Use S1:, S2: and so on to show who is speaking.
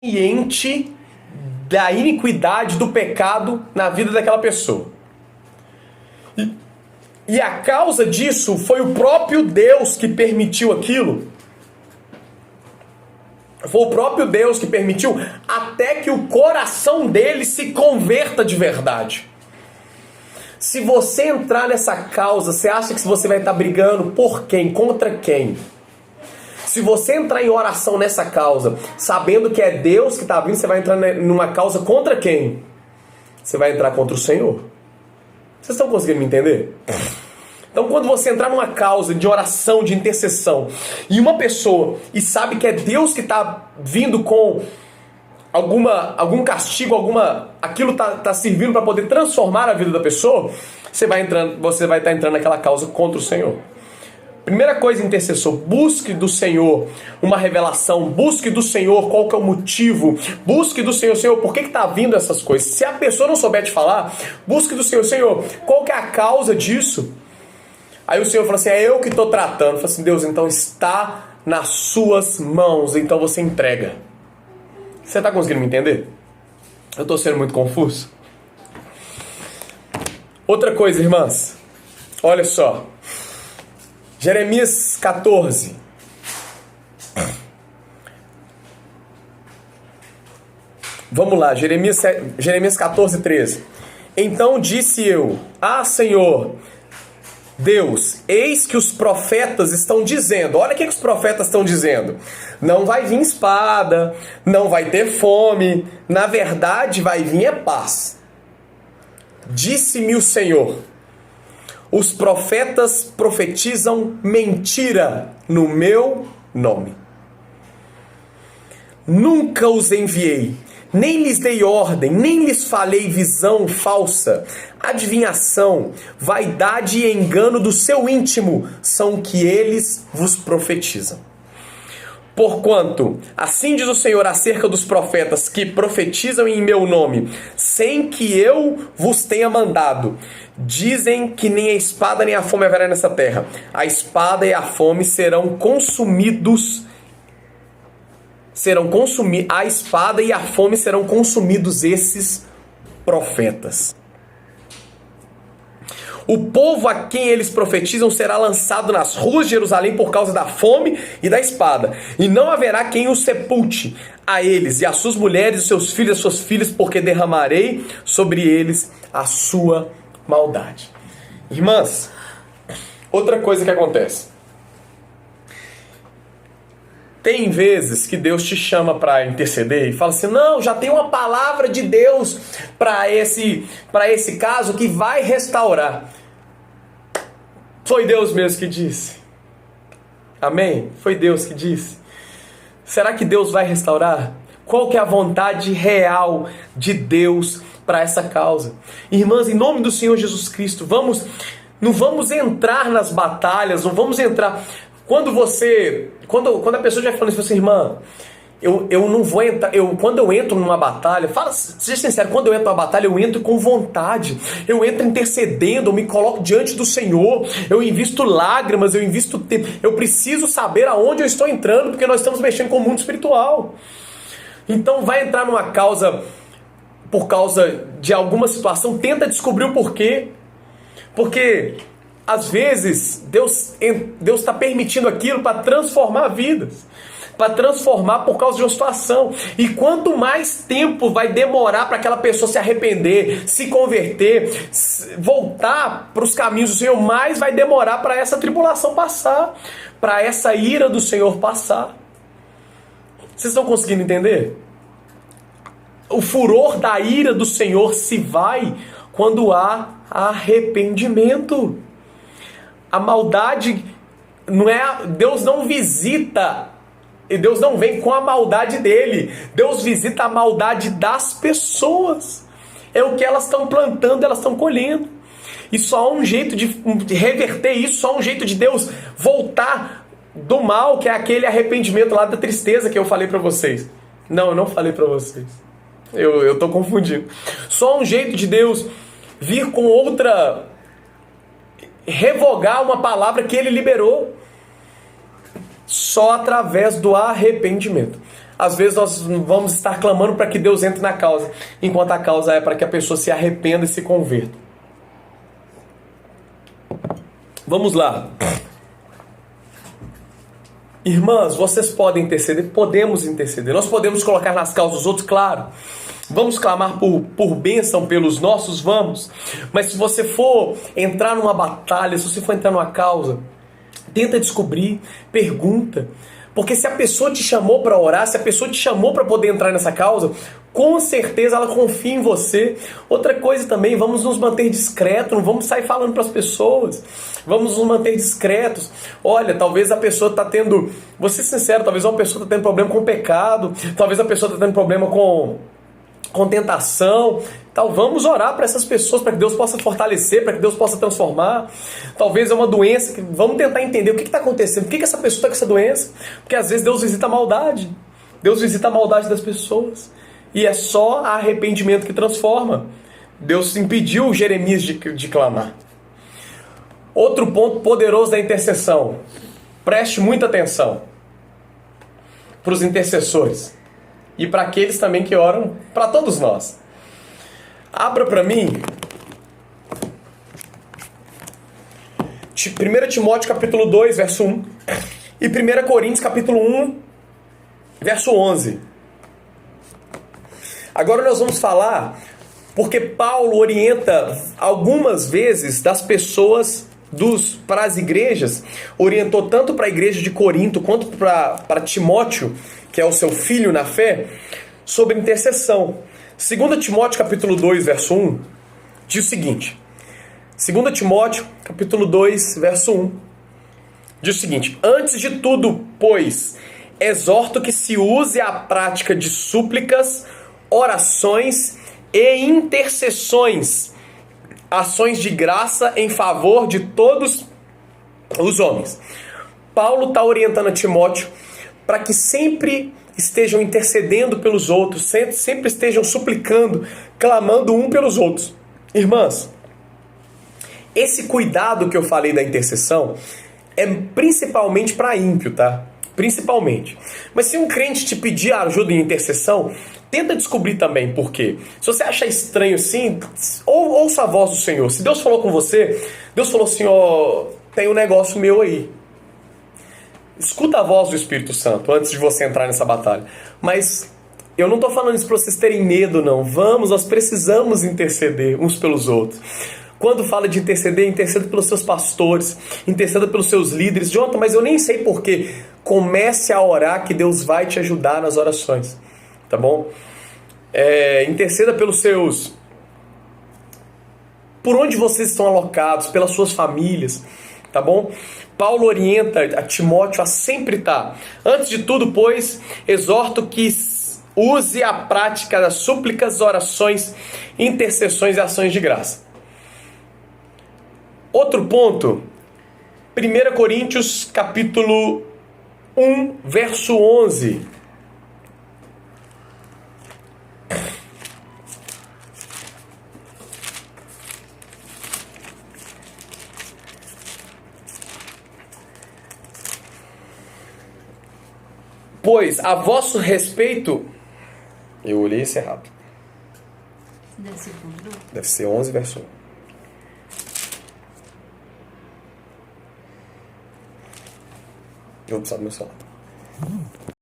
S1: consciente da iniquidade, do pecado na vida daquela pessoa. E a causa disso foi o próprio Deus que permitiu aquilo. Foi o próprio Deus que permitiu até que o coração dele se converta de verdade. Se você entrar nessa causa, você acha que você vai estar brigando por quem? Contra quem? Se você entrar em oração nessa causa, sabendo que é Deus que está vindo, você vai entrar numa causa contra quem? Você vai entrar contra o Senhor. Vocês estão conseguindo me entender? Então, quando você entrar numa causa de oração, de intercessão, e uma pessoa, e sabe que é Deus que está vindo com algum castigo, aquilo tá servindo para poder transformar a vida da pessoa, você vai estar entrando naquela causa contra o Senhor. Primeira coisa, intercessor, busque do Senhor uma revelação, busque do Senhor qual que é o motivo, busque do Senhor, por que está vindo essas coisas? Se a pessoa não souber te falar, busque do Senhor, qual que é a causa disso? Aí o Senhor falou assim, é eu que estou tratando. Eu falei assim, Deus, então está nas suas mãos, então você entrega. Você está conseguindo me entender? Eu estou sendo muito confuso? Outra coisa, irmãs, olha só. Jeremias 14. Vamos lá, Jeremias 14, 13. Então disse eu, Senhor, Deus, eis que os profetas estão dizendo, olha o que os profetas estão dizendo, não vai vir espada, não vai ter fome, na verdade vai vir a paz. Disse-me o Senhor, os profetas profetizam mentira no meu nome. Nunca os enviei, nem lhes dei ordem, nem lhes falei visão falsa. Adivinhação, vaidade e engano do seu íntimo são o que eles vos profetizam. Porquanto, assim diz o Senhor acerca dos profetas que profetizam em meu nome, sem que eu vos tenha mandado, dizem que nem a espada nem a fome haverá nessa terra. A espada e a fome serão consumidos. A espada e a fome serão consumidos esses profetas. O povo a quem eles profetizam será lançado nas ruas de Jerusalém por causa da fome e da espada. E não haverá quem os sepulte, a eles e as suas mulheres, os seus filhos e as suas filhas, porque derramarei sobre eles a sua maldade. Irmãs, outra coisa que acontece. Tem vezes que Deus te chama para interceder e fala assim, não, já tem uma palavra de Deus para esse caso que vai restaurar. Foi Deus mesmo que disse. Amém? Foi Deus que disse. Será que Deus vai restaurar? Qual que é a vontade real de Deus para essa causa? Irmãs, em nome do Senhor Jesus Cristo, não vamos entrar nas batalhas, não vamos entrar... Quando a pessoa já falando assim, irmã, eu não vou entrar, quando eu entro numa batalha, seja sincero, quando eu entro numa batalha, eu entro com vontade, eu entro intercedendo, eu me coloco diante do Senhor, eu invisto lágrimas, eu invisto tempo, eu preciso saber aonde eu estou entrando, porque nós estamos mexendo com o mundo espiritual. Então vai entrar numa causa, por causa de alguma situação, tenta descobrir o porquê, porque... Às vezes, Deus está permitindo aquilo para transformar vidas. Para transformar por causa de uma situação. E quanto mais tempo vai demorar para aquela pessoa se arrepender, se converter, voltar para os caminhos do Senhor, mais vai demorar para essa tribulação passar. Para essa ira do Senhor passar. Vocês estão conseguindo entender? O furor da ira do Senhor se vai quando há arrependimento. A maldade não é... Deus não visita, e Deus não vem com a maldade dele. Deus visita a maldade das pessoas. É o que elas estão plantando, elas estão colhendo. E só há um jeito de reverter isso, só há um jeito de Deus voltar do mal, que é aquele arrependimento lá da tristeza que eu falei para vocês. Não, eu não falei para vocês. Eu estou confundindo. Só há um jeito de Deus vir com outra... revogar uma palavra que ele liberou só através do arrependimento. às vezes nós vamos estar clamando para que Deus entre na causa, enquanto a causa é para que a pessoa se arrependa e se converta. Vamos lá. Irmãs, vocês podem interceder? Podemos interceder. Nós podemos colocar nas causas dos outros, claro. Vamos clamar por bênção pelos nossos? Vamos. Mas se você for entrar numa batalha, se você for entrar numa causa, tenta descobrir, pergunta. Porque se a pessoa te chamou para orar, se a pessoa te chamou para poder entrar nessa causa, com certeza ela confia em você. Outra coisa também, vamos nos manter discretos, não vamos sair falando para as pessoas. Vamos nos manter discretos. Olha, talvez a pessoa está tendo, vou ser sincero, talvez uma pessoa está tendo problema com o pecado, talvez a pessoa está tendo problema com tentação. Então vamos orar para essas pessoas, para que Deus possa fortalecer, para que Deus possa transformar. Talvez é uma doença, que vamos tentar entender o que está acontecendo, por que essa pessoa está com essa doença, porque às vezes Deus visita a maldade, Deus visita a maldade das pessoas, e é só arrependimento que transforma. Deus impediu Jeremias de clamar. Outro ponto poderoso da intercessão, preste muita atenção para os intercessores e para aqueles também que oram para todos nós. Abra para mim 1 Timóteo capítulo 2, verso 1 e 1 Coríntios capítulo 1, verso 11. Agora nós vamos falar, porque Paulo orienta algumas vezes das pessoas para as igrejas, orientou tanto para a igreja de Corinto quanto para Timóteo, que é o seu filho na fé, sobre intercessão. 2 Timóteo capítulo 2, verso 1, diz o seguinte. 2 Timóteo capítulo 2, verso 1, diz o seguinte: antes de tudo, pois, exorto que se use a prática de súplicas, orações e intercessões, ações de graça em favor de todos os homens. Paulo está orientando a Timóteo para que sempre estejam intercedendo pelos outros, sempre estejam suplicando, clamando um pelos outros. Irmãs, esse cuidado que eu falei da intercessão é principalmente para ímpio, tá? Principalmente. Mas se um crente te pedir ajuda em intercessão, tenta descobrir também por quê. Se você achar estranho assim, ouça a voz do Senhor. Se Deus falou com você, Deus falou assim, ó, tem um negócio meu aí. Escuta a voz do Espírito Santo antes de você entrar nessa batalha. Mas eu não estou falando isso para vocês terem medo, não. Nós precisamos interceder uns pelos outros. Quando fala de interceder, interceda pelos seus pastores, interceda pelos seus líderes. Jonathan, mas eu nem sei porquê. Comece a orar que Deus vai te ajudar nas orações. Tá bom? Interceda pelos seus... por onde vocês estão alocados, pelas suas famílias. Tá bom? Paulo orienta a Timóteo a sempre estar. Antes de tudo, pois, exorto que use a prática das súplicas, orações, intercessões e ações de graça. Outro ponto, 1 Coríntios capítulo 1, verso 11. Pois, a vosso respeito... Eu olhei isso errado. Deve ser 11, verso 1. Eu vou precisar do meu celular.